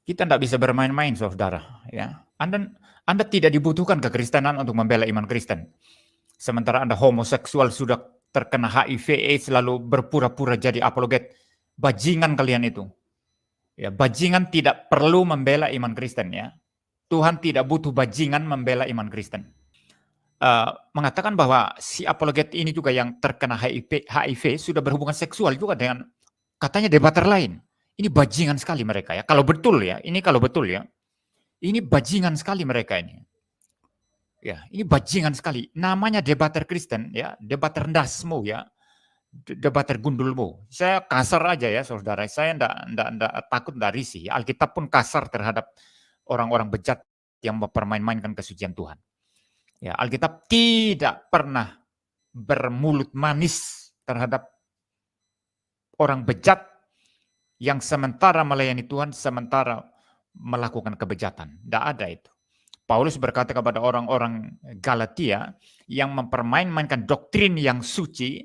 Kita tidak bisa bermain-main, saudara. Ya, Anda tidak dibutuhkan kekristenan untuk membela iman Kristen. Sementara Anda homoseksual sudah terkena HIV/AIDS lalu berpura-pura jadi apologet. Bajingan kalian itu. Ya, bajingan tidak perlu membela iman Kristen, ya. Tuhan tidak butuh bajingan membela iman Kristen. Mengatakan bahwa si apologet ini juga yang terkena HIV sudah berhubungan seksual juga dengan katanya debater lain. Ini bajingan sekali mereka, ya. Kalau betul ya, ini bajingan sekali mereka ini. Ya, ini bajingan sekali. Namanya debater Kristen, ya, debater ndasmu, ya, debater gundulmu. Saya kasar aja ya, saudara. Saya enggak takut, enggak risih. Alkitab pun kasar terhadap orang-orang bejat yang mempermain-mainkan kesucian Tuhan. Ya, Alkitab tidak pernah bermulut manis terhadap orang bejat yang sementara melayani Tuhan, sementara melakukan kebejatan. Tidak ada itu. Paulus berkata kepada orang-orang Galatia yang mempermain-mainkan doktrin yang suci,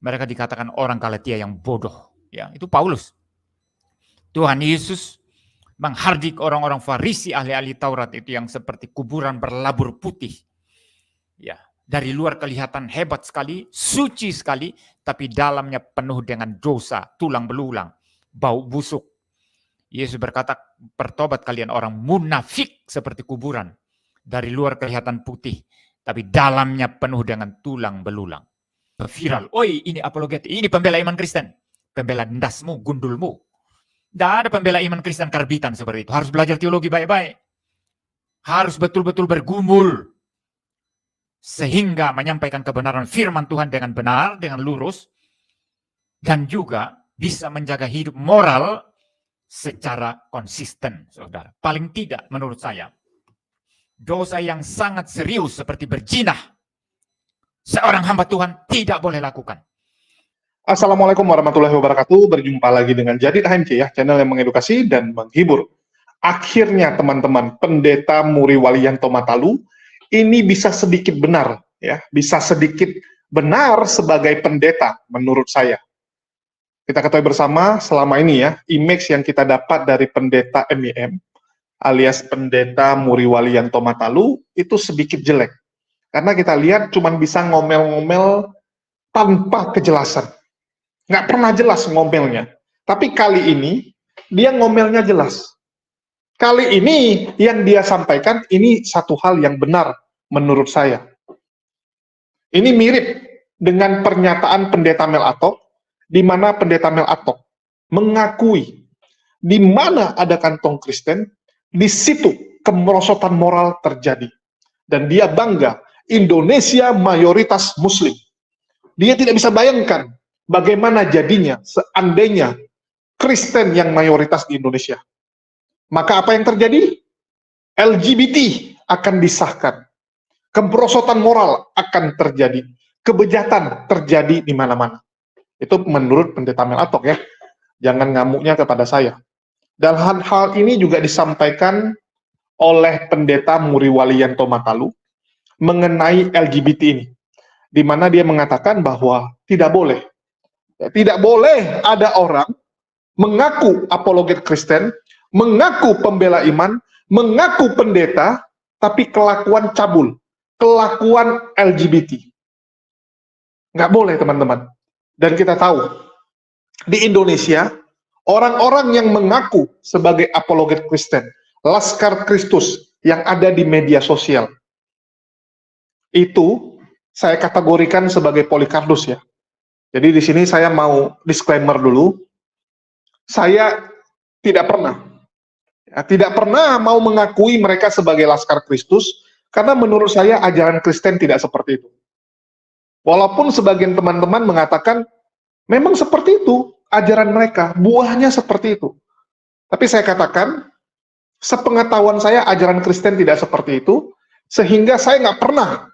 mereka dikatakan orang Galatia yang bodoh. Ya, itu Paulus. Tuhan Yesus menghardik orang-orang Farisi, ahli-ahli Taurat itu yang seperti kuburan berlabur putih. Ya, dari luar kelihatan hebat sekali, suci sekali, tapi dalamnya penuh dengan dosa, tulang belulang, bau busuk. Yesus berkata, bertobat kalian orang munafik seperti kuburan. Dari luar kelihatan putih, tapi dalamnya penuh dengan tulang belulang. Viral, oi ini apologet, ini pembela iman Kristen. Pembela ndasmu, gundulmu. Tidak ada pembela iman Kristen karbitan seperti itu. Harus belajar teologi baik-baik. Harus betul-betul bergumul. Sehingga menyampaikan kebenaran firman Tuhan dengan benar, dengan lurus. Dan juga bisa menjaga hidup moral secara konsisten, saudara. Paling tidak menurut saya, dosa yang sangat serius seperti berzinah, seorang hamba Tuhan tidak boleh lakukan. Assalamualaikum warahmatullahi wabarakatuh. Berjumpa lagi dengan Jadid HMC, ya, channel yang mengedukasi dan menghibur. Akhirnya teman-teman, Pendeta Muri Walianto Matalu ini bisa sedikit benar, ya, bisa sedikit benar sebagai pendeta menurut saya. Kita ketahui bersama selama ini, ya, image yang kita dapat dari pendeta MIM alias Pendeta Muri Walianto Matalu itu sedikit jelek. Karena kita lihat cuma bisa ngomel-ngomel tanpa kejelasan. Nggak pernah jelas ngomelnya. Tapi kali ini, dia ngomelnya jelas. Kali ini, yang dia sampaikan, ini satu hal yang benar menurut saya. Ini mirip dengan pernyataan Pendeta Mel Atok, di mana Pendeta Mel Atok mengakui, di mana ada kantong Kristen, di situ kemerosotan moral terjadi. Dan dia bangga, Indonesia mayoritas Muslim. Dia tidak bisa bayangkan bagaimana jadinya seandainya Kristen yang mayoritas di Indonesia. Maka apa yang terjadi? LGBT akan disahkan. Kemerosotan moral akan terjadi. Kebejatan terjadi di mana-mana. Itu menurut Pendeta Mel Atok, ya. Jangan ngamuknya kepada saya. Dan hal ini juga disampaikan oleh Pendeta Muri Walianto Matalu mengenai LGBT ini. Di mana dia mengatakan bahwa tidak boleh ada orang mengaku apologet Kristen, mengaku pembela iman, mengaku pendeta, tapi kelakuan cabul, kelakuan LGBT. Nggak boleh, teman-teman. Dan kita tahu, di Indonesia, orang-orang yang mengaku sebagai apologet Kristen, Laskar Kristus yang ada di media sosial, itu saya kategorikan sebagai polikardus, ya. Jadi di sini saya mau disclaimer dulu. Saya tidak pernah mau mengakui mereka sebagai Laskar Kristus, karena menurut saya ajaran Kristen tidak seperti itu. Walaupun sebagian teman-teman mengatakan, memang seperti itu ajaran mereka, buahnya seperti itu. Tapi saya katakan, sepengetahuan saya ajaran Kristen tidak seperti itu, sehingga saya nggak pernah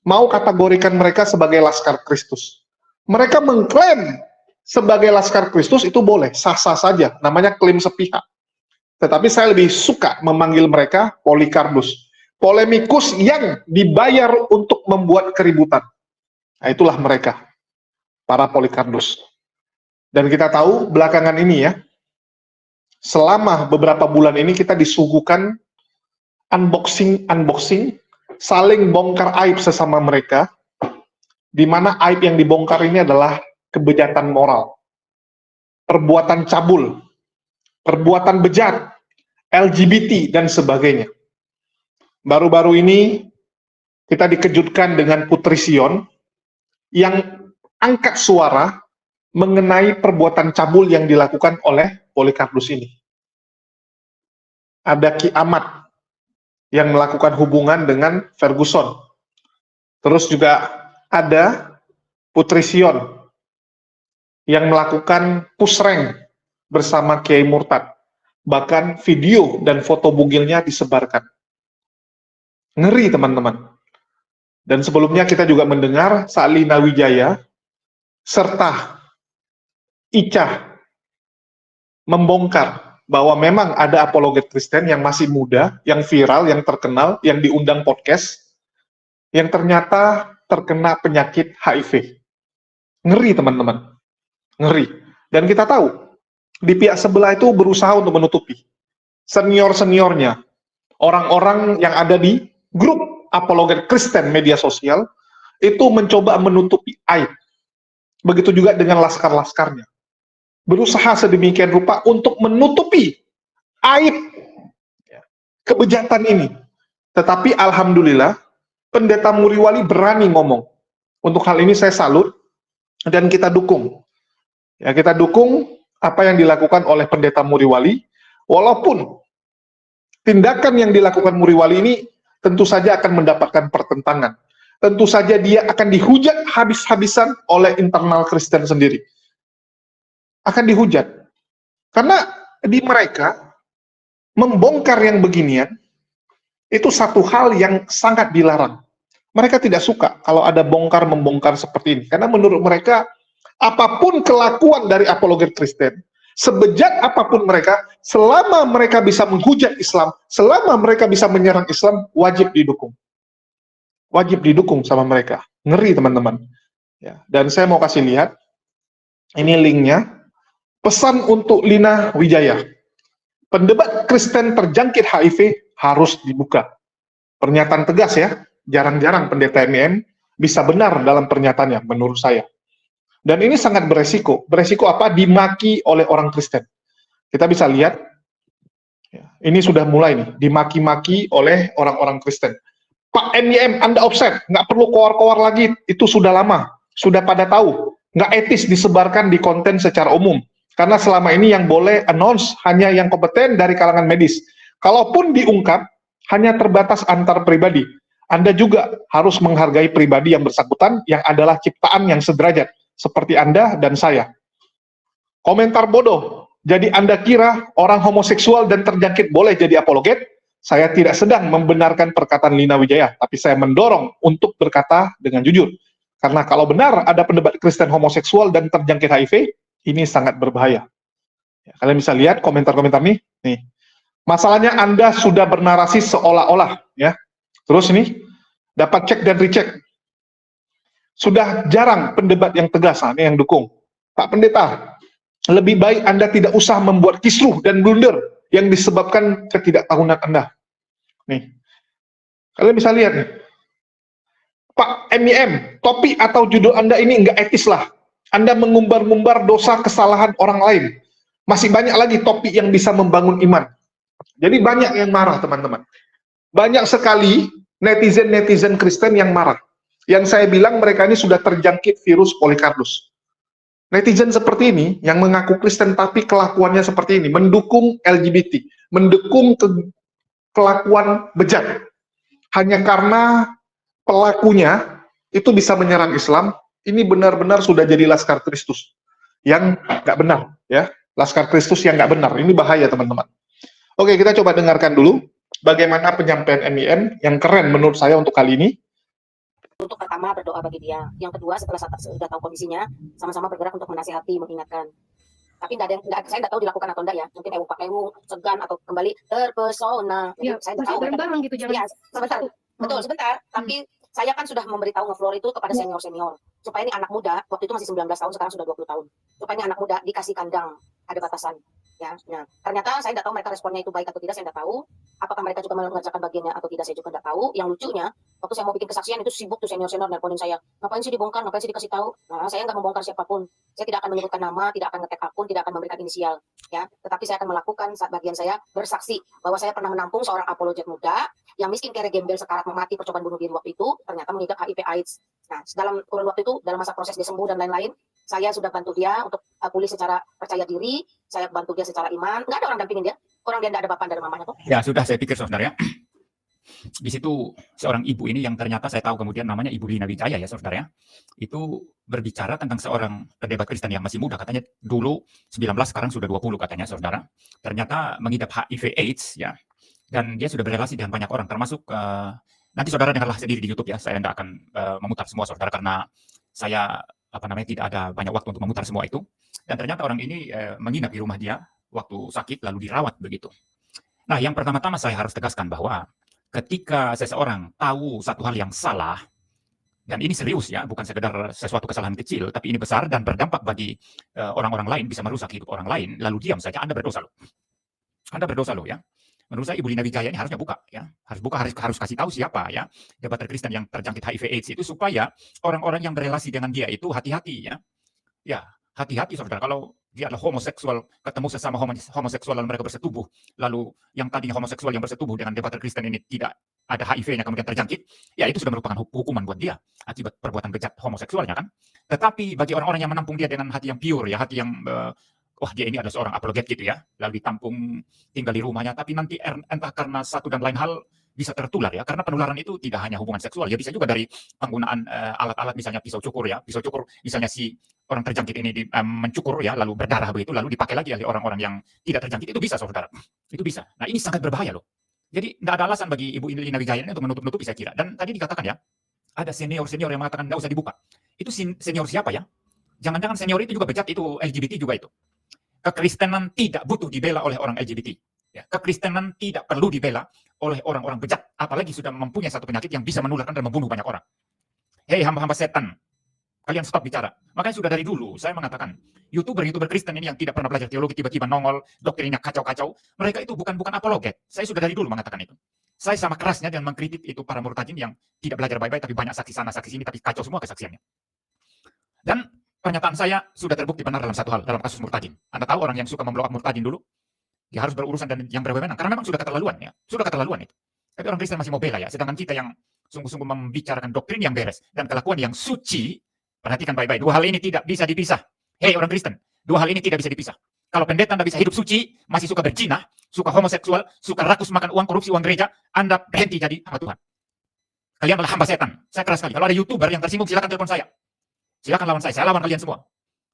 mau kategorikan mereka sebagai Laskar Kristus. Mereka mengklaim sebagai Laskar Kristus itu boleh, sah-sah saja, namanya klaim sepihak. Tetapi saya lebih suka memanggil mereka polikardus, polemikus yang dibayar untuk membuat keributan. Nah, itulah mereka, para polikardus. Dan kita tahu belakangan ini, ya, selama beberapa bulan ini kita disuguhkan unboxing, saling bongkar aib sesama mereka, di mana aib yang dibongkar ini adalah kebejatan moral, perbuatan cabul, perbuatan bejat, LGBT, dan sebagainya. Baru-baru ini kita dikejutkan dengan Putri Sion yang angkat suara mengenai perbuatan cabul yang dilakukan oleh Polycarpus ini. Ada Ki Ahmad yang melakukan hubungan dengan Ferguson. Terus juga ada Putri Sion yang melakukan pusreng bersama Kiai Murtad. Bahkan video dan foto bugilnya disebarkan. Ngeri, teman-teman. Dan sebelumnya kita juga mendengar Salina Wijaya serta Ica membongkar bahwa memang ada apologet Kristen yang masih muda, yang viral, yang terkenal, yang diundang podcast, yang ternyata terkena penyakit HIV. Ngeri, teman-teman. Ngeri. Dan kita tahu, di pihak sebelah itu berusaha untuk menutupi. Senior-seniornya, orang-orang yang ada di grup apologet Kristen media sosial, itu mencoba menutupi aib. Begitu juga dengan laskar-laskarnya. Berusaha sedemikian rupa untuk menutupi aib kebejatan ini. Tetapi alhamdulillah, Pendeta Muriwali berani ngomong. Untuk hal ini saya salut dan kita dukung. Ya, kita dukung apa yang dilakukan oleh Pendeta Muriwali, walaupun tindakan yang dilakukan Muriwali ini tentu saja akan mendapatkan pertentangan. Tentu saja dia akan dihujat habis-habisan oleh internal Kristen sendiri. Akan dihujat. Karena di mereka, membongkar yang beginian, itu satu hal yang sangat dilarang. Mereka tidak suka kalau ada bongkar-membongkar seperti ini. Karena menurut mereka, apapun kelakuan dari apologet Kristen, sebejat apapun mereka, selama mereka bisa menghujat Islam, selama mereka bisa menyerang Islam, wajib didukung. Wajib didukung sama mereka. Ngeri, teman-teman. Ya, dan saya mau kasih lihat, ini linknya. Pesan untuk Lina Wijaya. Pendebat Kristen terjangkit HIV harus dibuka. Pernyataan tegas ya. Jarang-jarang pendeta MIM bisa benar dalam pernyataannya, menurut saya. Dan ini sangat beresiko. Beresiko apa? Dimaki oleh orang Kristen. Kita bisa lihat, ini sudah mulai nih, dimaki-maki oleh orang-orang Kristen. Pak MIM, Anda offset, nggak perlu kowar-kowar lagi, itu sudah lama, sudah pada tahu, nggak etis disebarkan di konten secara umum. Karena selama ini yang boleh announce hanya yang kompeten dari kalangan medis. Kalaupun diungkap, hanya terbatas antar pribadi. Anda juga harus menghargai pribadi yang bersangkutan, yang adalah ciptaan yang sederajat, seperti Anda dan saya. Komentar bodoh, jadi Anda kira orang homoseksual dan terjangkit boleh jadi apologet? Saya tidak sedang membenarkan perkataan Lina Wijaya, tapi saya mendorong untuk berkata dengan jujur. Karena kalau benar ada pendebat Kristen homoseksual dan terjangkit HIV, ini sangat berbahaya. Ya, kalian bisa lihat komentar-komentar nih. Masalahnya Anda sudah bernarasi seolah-olah, ya. Terus ini dapat cek dan recheck. Sudah jarang pendebat yang tegas, ini yang dukung. Pak Pendeta, lebih baik Anda tidak usah membuat kisruh dan blunder yang disebabkan ketidaktahunan Anda. Nih, kalian bisa lihat nih. Pak MIM, topi atau judul Anda ini nggak etis lah. Anda mengumbar-ngumbar dosa kesalahan orang lain. Masih banyak lagi topik yang bisa membangun iman. Jadi banyak yang marah, teman-teman. Banyak sekali netizen-netizen Kristen yang marah. Yang saya bilang mereka ini sudah terjangkit virus Polycarpus. Netizen seperti ini, yang mengaku Kristen tapi kelakuannya seperti ini, mendukung LGBT, mendukung kelakuan bejat. Hanya karena pelakunya itu bisa menyerang Islam, ini benar-benar sudah jadi Laskar Kristus yang nggak benar, ya. Laskar Kristus yang nggak benar. Ini bahaya, teman-teman. Oke, kita coba dengarkan dulu bagaimana penyampaian MIM yang keren menurut saya untuk kali ini. Untuk pertama berdoa bagi dia, yang kedua setelah sudah tahu kondisinya, sama-sama bergerak untuk menasihati, mengingatkan. Tapi saya nggak tahu dilakukan atau enggak ya. Mungkin segan atau kembali terpesona. Ya, Saya masih bareng-bareng gitu, jangan ya, sebentar. Betul, sebentar. Tapi saya kan sudah memberitahu nge-floor itu kepada senior-senior. Supaya ini anak muda, waktu itu masih 19 tahun, sekarang sudah 20 tahun. Supaya ini anak muda dikasih kandang, ada batasan. Ya, nah, ternyata saya tidak tahu mereka responnya itu baik atau tidak, saya tidak tahu. Apakah mereka juga mengerjakan bagiannya atau tidak, saya juga tidak tahu. Yang lucunya, waktu saya mau bikin kesaksian itu sibuk tuh senior-senior nelponin saya. Ngapain sih dibongkar, ngapain sih dikasih tahu? Nah, saya nggak membongkar siapapun. Saya tidak akan menyebutkan nama, tidak akan nge-tag akun, tidak akan memberikan inisial. Ya, tetapi saya akan melakukan bagian saya bersaksi bahwa saya pernah menampung seorang apologet muda yang miskin kere gembel sekarat memati percobaan bunuh diri waktu itu, ternyata mengidap HIV/AIDS. Nah, dalam kurun waktu itu, dalam masa proses dia sembuh dan lain-lain, saya sudah bantu dia untuk pulih secara percaya diri, saya bantu dia secara iman, nggak ada orang dampingin dia, orang dia nggak ada bapak dan mamanya tuh. Ya sudah, saya pikir saudara ya. Di situ seorang ibu ini yang ternyata saya tahu kemudian namanya Ibu Lina Wijaya ya saudara ya. Itu berbicara tentang seorang pendebat Kristen yang masih muda, katanya dulu 19 sekarang sudah 20 katanya saudara. Ternyata mengidap HIV/AIDS ya. Dan dia sudah berrelasi dengan banyak orang termasuk nanti saudara dengarlah sendiri di YouTube ya. Saya tidak akan memutar semua saudara karena saya tidak ada banyak waktu untuk memutar semua itu. Dan ternyata orang ini menginap di rumah dia waktu sakit lalu dirawat begitu. Nah, yang pertama-tama saya harus tegaskan bahwa ketika seseorang tahu satu hal yang salah, dan ini serius ya, bukan sekedar sesuatu kesalahan kecil, tapi ini besar dan berdampak bagi orang-orang lain, bisa merusak hidup orang lain, lalu diam saja, Anda berdosa loh. Anda berdosa loh ya. Menurut saya Ibu Lina Wijaya ini harusnya buka ya, harus kasih tahu siapa ya debater Kristen yang terjangkit HIV/AIDS itu, supaya orang-orang yang berelasi dengan dia itu hati-hati ya. Ya, hati-hati saudara, kalau dia adalah homoseksual, ketemu sesama homoseksual lalu mereka bersetubuh, lalu yang tadinya homoseksual yang bersetubuh dengan debater Kristen ini tidak ada HIV-nya kemudian terjangkit, ya itu sudah merupakan hukuman buat dia akibat perbuatan bejat homoseksualnya kan. Tetapi bagi orang-orang yang menampung dia dengan hati yang pure ya, hati yang wah dia ini adalah seorang apologet gitu ya, lalu ditampung tinggal di rumahnya, tapi nanti entah karena satu dan lain hal bisa tertular ya, karena penularan itu tidak hanya hubungan seksual ya, bisa juga dari penggunaan alat-alat misalnya pisau cukur ya, pisau cukur misalnya si orang terjangkit ini mencukur ya, lalu berdarah begitu, lalu dipakai lagi oleh orang-orang yang tidak terjangkit, itu bisa saudara, itu bisa. Nah ini sangat berbahaya loh. Jadi tidak ada alasan bagi Ibu Lina Wijaya ini untuk menutup-nutupi saya kira. Dan tadi dikatakan ya, ada senior-senior yang mengatakan tidak usah dibuka. Itu senior siapa ya? Jangan-jangan senior itu juga bejat, itu LGBT juga itu. Kekristenan tidak butuh dibela oleh orang LGBT. Ya, kekristenan tidak perlu dibela oleh orang-orang bejat, apalagi sudah mempunyai satu penyakit yang bisa menularkan dan membunuh banyak orang. Hei hamba-hamba setan, kalian stop bicara. Makanya sudah dari dulu saya mengatakan, YouTuber Kristen ini yang tidak pernah belajar teologi tiba-tiba nongol, doktrinnya kacau-kacau, mereka itu bukan apologet. Saya sudah dari dulu mengatakan itu. Saya sama kerasnya dan mengkritik itu para murtadin yang tidak belajar baik-baik, tapi banyak saksi sana, saksi sini, tapi kacau semua kesaksiannya. Dan pernyataan saya sudah terbukti benar dalam satu hal, dalam kasus murtadin. Anda tahu orang yang suka memblow up murtadin dulu, dia harus berurusan dan yang berwenang, karena memang sudah keterlaluan ya, sudah keterlaluan itu. Tapi orang Kristen masih mau bela ya, sedangkan kita yang sungguh-sungguh membicarakan doktrin yang beres dan kelakuan yang suci, perhatikan baik-baik, dua hal ini tidak bisa dipisah. Hei orang Kristen, dua hal ini tidak bisa dipisah. Kalau pendeta Anda bisa hidup suci, masih suka berzina, suka homoseksual, suka rakus makan uang korupsi uang gereja, Anda berhenti jadi hamba Tuhan. Kalian adalah hamba setan. Saya keras sekali. Kalau ada YouTuber yang tersinggung, silakan telepon saya. Silakan lawan saya lawan kalian semua.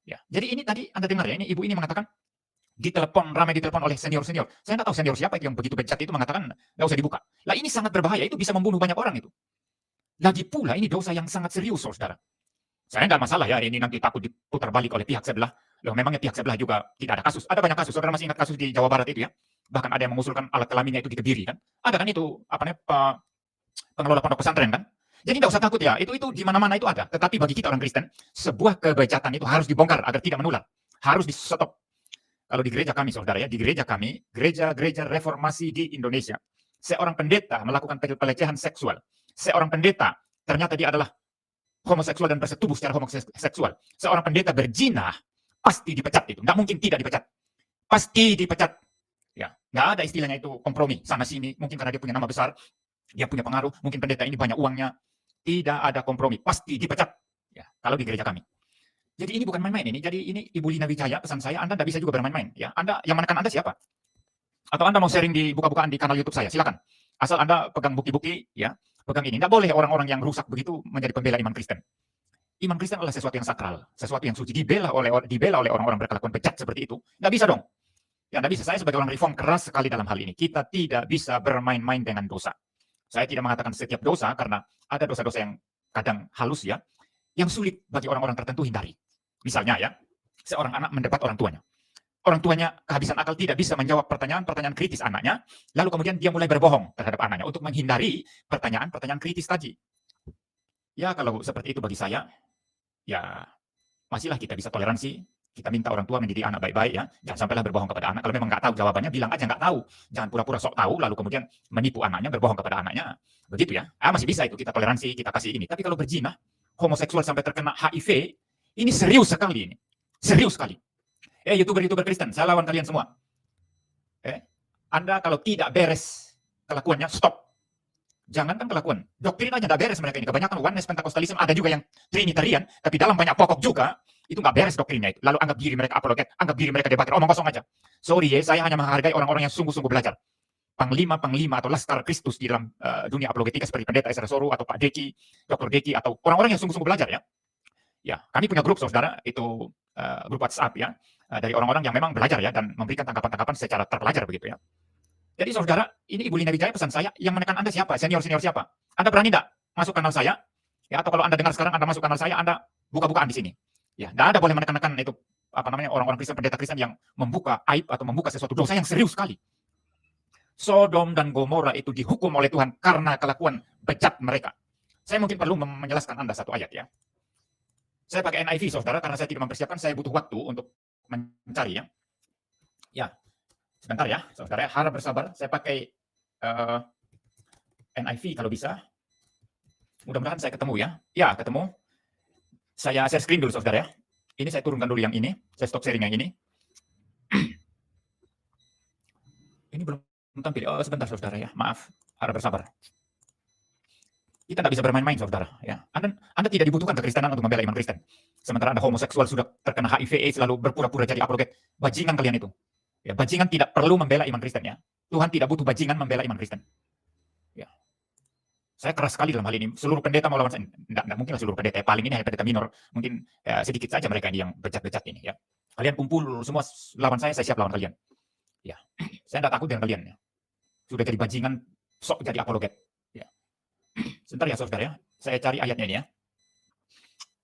Ya, jadi ini tadi Anda dengar ya, ini ibu ini mengatakan ramai ditelepon oleh senior-senior. Saya nggak tahu senior siapa itu yang begitu bejat itu mengatakan nggak usah dibuka. Lah ini sangat berbahaya, itu bisa membunuh banyak orang itu. Lagi pula ini dosa yang sangat serius, saudara. Saya nggak masalah ya, ini nanti takut diputar balik oleh pihak sebelah. Loh, memangnya pihak sebelah juga tidak ada kasus. Ada banyak kasus, saudara masih ingat kasus di Jawa Barat itu ya? Bahkan ada yang mengusulkan alat kelaminnya itu dikebiri kan? Ada kan itu, pengelola pondok pesantren kan? Jadi tidak usah takut ya, itu di mana-mana itu ada. Tetapi bagi kita orang Kristen, sebuah kebejatan itu harus dibongkar agar tidak menular. Harus di stop. Kalau di gereja kami, saudara ya, di gereja kami, gereja reformasi di Indonesia, seorang pendeta melakukan pelecehan seksual. Seorang pendeta ternyata dia adalah homoseksual dan bersetubuh secara homoseksual. Seorang pendeta berzina, pasti dipecat itu. Nggak mungkin tidak dipecat. Pasti dipecat. Ya, nggak ada istilahnya itu kompromi sana-sini. Mungkin karena dia punya nama besar, dia punya pengaruh, mungkin pendeta ini banyak uangnya. Tidak ada kompromi, pasti dipecat. Ya, kalau di gereja kami. Jadi ini bukan main-main ini. Jadi ini Ibu Lina Wijaya, pesan saya, Anda tidak bisa juga bermain-main. Ya, Anda yang menekan Anda siapa? Atau Anda mau sharing di buka-bukaan di kanal YouTube saya, silakan. Asal Anda pegang bukti-bukti, ya, pegang ini. Tidak boleh orang-orang yang rusak begitu menjadi pembela iman Kristen. Iman Kristen adalah sesuatu yang sakral, sesuatu yang suci, dibela oleh orang-orang berkelakuan bejat seperti itu. Tidak bisa dong. Ya, tidak bisa. Saya sebagai orang reform keras sekali dalam hal ini. Kita tidak bisa bermain-main dengan dosa. Saya tidak mengatakan setiap dosa, karena ada dosa-dosa yang kadang halus ya, yang sulit bagi orang-orang tertentu hindari. Misalnya ya, seorang anak mendebat orang tuanya. Orang tuanya kehabisan akal, tidak bisa menjawab pertanyaan-pertanyaan kritis anaknya, lalu kemudian dia mulai berbohong terhadap anaknya untuk menghindari pertanyaan-pertanyaan kritis tadi. Ya kalau seperti itu bagi saya, ya masihlah kita bisa toleransi, kita minta orang tua mendidik anak baik-baik ya. Jangan sampailah berbohong kepada anak. Kalau memang nggak tahu jawabannya, bilang aja nggak tahu. Jangan pura-pura sok tahu, lalu kemudian menipu anaknya, berbohong kepada anaknya. Begitu ya. Masih bisa itu, kita toleransi, kita kasih ini. Tapi kalau berzina, homoseksual sampai terkena HIV, ini serius sekali ini. Serius sekali. YouTuber-YouTuber Kristen, saya lawan kalian semua. Anda kalau tidak beres kelakuannya, stop. Jangankan kelakuan, doktrin aja nggak beres mereka ini. Kebanyakan oneness Pentakostalisme, ada juga yang Trinitarian, tapi dalam banyak pokok juga, itu nggak beres doktrinnya itu. Lalu anggap diri mereka apologet, anggap diri mereka debater, omong kosong aja. Sorry ya, saya hanya menghargai orang-orang yang sungguh-sungguh belajar. Panglima-panglima atau laskar Kristus di dalam dunia apologetika seperti Pendeta Ezra Soru atau Pak Deki, Dr. Deki, atau orang-orang yang sungguh-sungguh belajar ya. Ya, kami punya grup saudara, itu grup WhatsApp ya, dari orang-orang yang memang belajar ya, dan memberikan tanggapan-tanggapan secara terpelajar begitu ya. Jadi saudara, ini Ibu Lina Wijaya pesan saya, yang menekan Anda siapa? Senior-senior siapa? Anda berani tidak masuk kanal saya? Ya, atau kalau Anda dengar sekarang Anda masuk kanal saya, Anda buka-bukaan di sini. Ya, tidak ada boleh menekan-nekan itu orang-orang Kristen, pendeta Kristen yang membuka aib atau membuka sesuatu dosa yang serius sekali. Sodom dan Gomora itu dihukum oleh Tuhan karena kelakuan bejat mereka. Saya mungkin perlu menjelaskan Anda satu ayat ya. Saya pakai NIV saudara, karena saya tidak mempersiapkan, saya butuh waktu untuk mencari ya. Ya. Sebentar ya, saudara, harap bersabar. Saya pakai NIV kalau bisa. Mudah-mudahan saya ketemu ya. Ya, ketemu. Saya share screen dulu, saudara ya. Ini saya turunkan dulu yang ini. Saya stop sharing yang ini. Ini belum tampil. Oh, sebentar, saudara ya. Maaf, harap bersabar. Kita tidak bisa bermain-main, saudara. Ya. Anda tidak dibutuhkan kekristenan untuk membela iman Kristen. Sementara Anda homoseksual sudah terkena HIV/AIDS lalu berpura-pura jadi apologet. Bajingan kalian itu. Ya, bajingan tidak perlu membela iman Kristen ya. Tuhan tidak butuh bajingan membela iman Kristen. Ya. Saya keras sekali dalam hal ini. Seluruh pendeta mau lawan saya. Tidak mungkin lah seluruh pendeta. Paling ini hanya pendeta minor. Mungkin sedikit saja mereka ini yang bejat-bejat ini ya. Kalian kumpul semua lawan saya siap lawan kalian. Ya. Saya tidak takut dengan kalian ya. Sudah jadi bajingan, sok jadi apologet. Ya. Sebentar ya saudara ya. Saya cari ayatnya ini ya.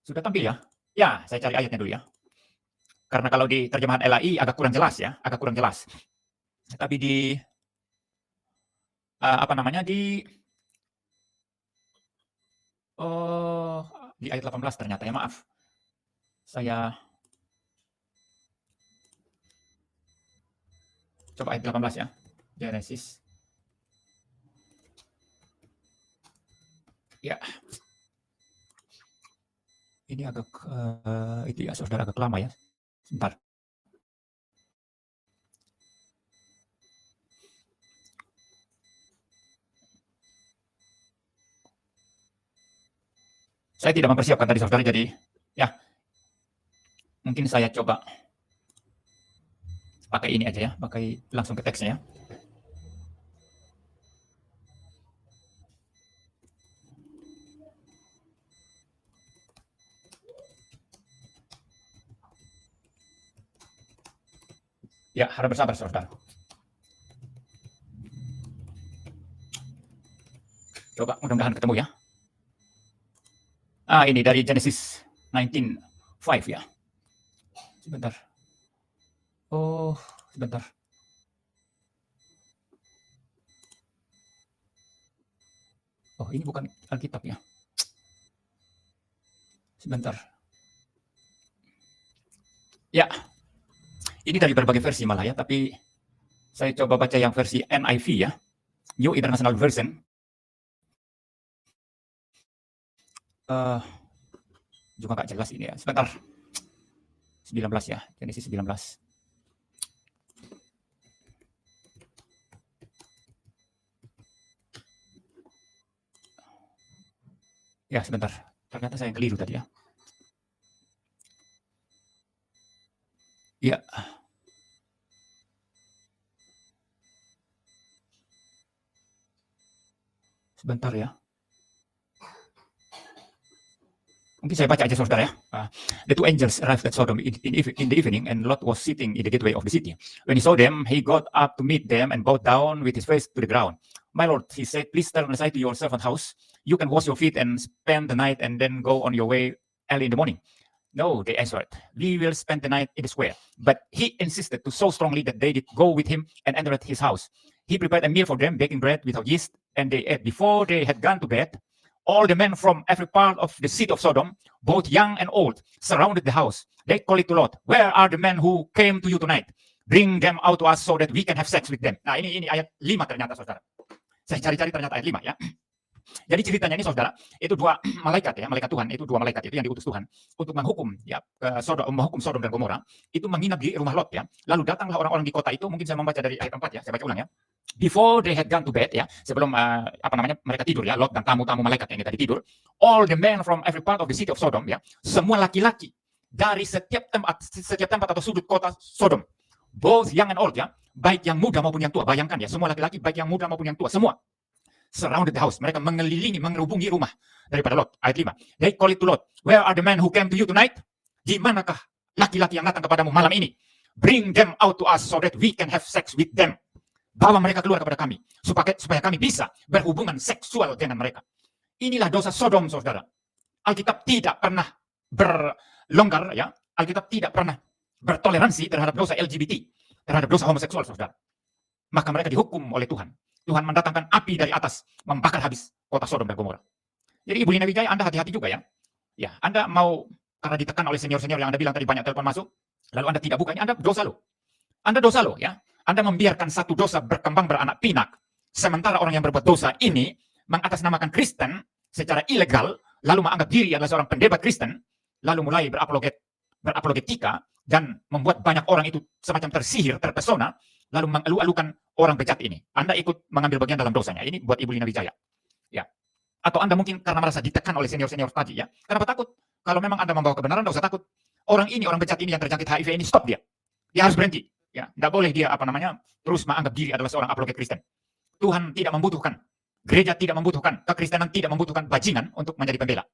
Sudah tampil ya? Ya, saya cari ayatnya dulu ya. Karena kalau di terjemahan LAI agak kurang jelas ya, agak kurang jelas. Tapi di di ayat 18 ternyata ya, maaf. Saya coba ayat 18 ya. Genesis. Ya. Ini agak itu ya saudara, agak lama ya. Sebentar. Saya tidak mempersiapkan tadi saudara, jadi ya mungkin saya coba pakai ini aja ya, pakai langsung ke teksnya ya. Ya, harap bersabar saudara. Coba mudah-mudahan ketemu ya. Ini dari Genesis 19:5 ya. Sebentar. Oh, sebentar. Oh, ini bukan Alkitab ya. Sebentar. Ya. Ini dari berbagai versi malah ya, tapi saya coba baca yang versi NIV ya. New International Version. Juga nggak jelas ini ya. Sebentar. 19 ya, Genesis 19. Ya, sebentar. Ternyata saya keliru tadi ya. Ya. Sebentar ya. Mungkin saya baca aja saudara ya. The two angels arrived at Sodom in the evening, and Lot was sitting in the gateway of the city. When he saw them, he got up to meet them and bowed down with his face to the ground. My lord, he said, please turn aside to your servant house. You can wash your feet and spend the night and then go on your way early in the morning. No, they answered, we will spend the night in the square. But he insisted so strongly that they did go with him and entered his house. He prepared a meal for them, baking bread without yeast, and they ate. Before they had gone to bed, All the men from every part of the city of Sodom, both young and old, surrounded the house. They called it to Lot, "Where are the men who came to you tonight? Bring them out to us so that we can have sex with them." Nah, ini ayat 5 ternyata, saudara. Saya cari-cari ternyata ayat 5 ya. Jadi ceritanya ini, saudara, itu dua malaikat ya, malaikat Tuhan, itu dua malaikat itu yang diutus Tuhan untuk menghukum ya menghukum Sodom dan Gomora, itu menginap di rumah Lot ya. Lalu datanglah orang-orang di kota itu, mungkin saya membaca dari ayat 4 ya, saya baca ulang ya. Before they had gone to bed ya, sebelum mereka tidur ya, Lot dan tamu-tamu malaikat yang tadi tidur, all the men from every part of the city of Sodom ya, semua laki-laki dari setiap tempat atau sudut kota Sodom, both young and old ya, baik yang muda maupun yang tua. Bayangkan ya, semua laki-laki baik yang muda maupun yang tua, semua surrounded the house. Mereka mengelilingi, mengerubungi rumah daripada Lot. Ayat 5. They call it to Lot, "Where are the men who came to you tonight?" Di manakah laki-laki yang datang kepadamu malam ini? Bring them out to us so that we can have sex with them. Bawa mereka keluar kepada kami, supaya kami bisa berhubungan seksual dengan mereka. Inilah dosa Sodom, saudara. Alkitab tidak pernah berlonggar, ya. Alkitab tidak pernah bertoleransi terhadap dosa LGBT, terhadap dosa homoseksual, saudara. Maka mereka dihukum oleh Tuhan. Tuhan mendatangkan api dari atas, membakar habis kota Sodom dan Gomora. Jadi Ibu Lina Wijaya, Anda hati-hati juga ya. Ya, Anda mau, karena ditekan oleh senior-senior yang Anda bilang tadi banyak telepon masuk, lalu Anda tidak buka, ini Anda dosa loh. Anda dosa loh ya. Anda membiarkan satu dosa berkembang beranak pinak, sementara orang yang berbuat dosa ini mengatasnamakan Kristen secara ilegal, lalu menganggap diri adalah seorang pendebat Kristen, lalu mulai berapologetika, dan membuat banyak orang itu semacam tersihir, terpesona, lalu mengalu-alukan orang bejat ini. Anda ikut mengambil bagian dalam dosanya. Ini buat Ibu Lina Wijaya. Ya. Atau Anda mungkin karena merasa ditekan oleh senior-senior tadi ya. Kenapa takut? Kalau memang Anda membawa kebenaran, tidak usah takut. Orang bejat ini yang terjangkit HIV ini, stop dia. Dia harus berhenti. Ya, tidak boleh dia terus menganggap diri adalah seorang apologet Kristen. Tuhan tidak membutuhkan, gereja tidak membutuhkan, kekristenan tidak membutuhkan bajingan untuk menjadi pembela.